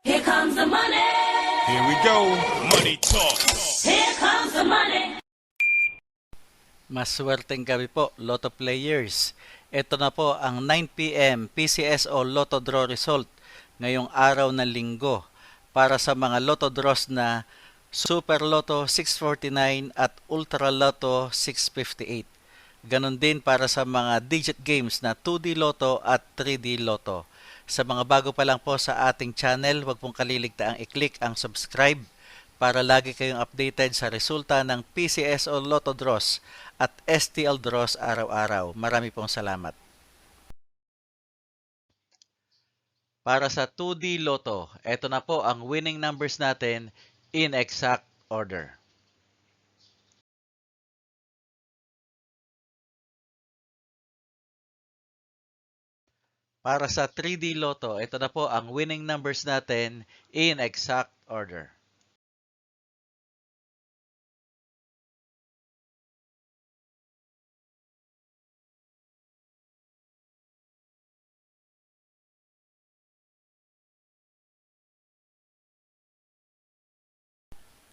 Here comes the money. Here we go. Money talk. Here comes the money. Maswerteng gabi po, Lotto players. Ito na po ang 9 p.m. PCSO Lotto Draw result ngayong araw ng linggo para sa mga Lotto draws na Super Lotto 649 at Ultra Lotto 658. Ganon din para sa mga digit games na 2D Lotto at 3D Lotto. Sa mga bago pa lang po sa ating channel, huwag pong kaliligtaang i-click ang subscribe para lagi kayong updated sa resulta ng PCSO Lotto Draws at STL Draws araw-araw. Marami pong salamat. Para sa 2D Lotto, eto na po ang winning numbers natin in exact order. Para sa 3D Lotto, ito na po ang winning numbers natin in exact order.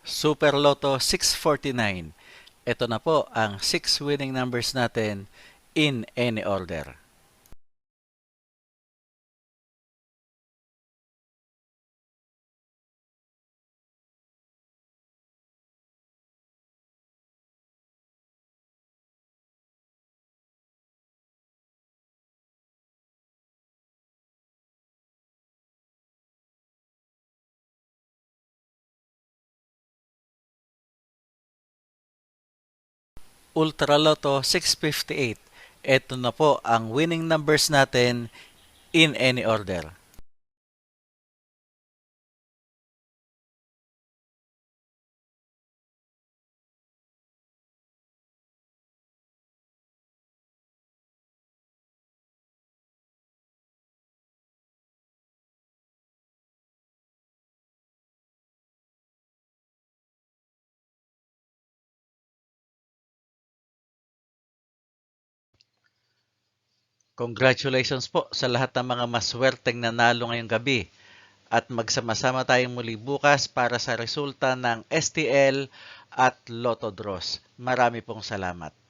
Super Lotto 649. Ito na po ang 6 winning numbers natin in any order. Ultra Lotto 658. Ito na po ang winning numbers natin in any order. Congratulations po sa lahat ng mga maswerteng nanalo ngayong gabi at magsama-sama tayong muli bukas para sa resulta ng STL at Lotto Draws. Marami pong salamat.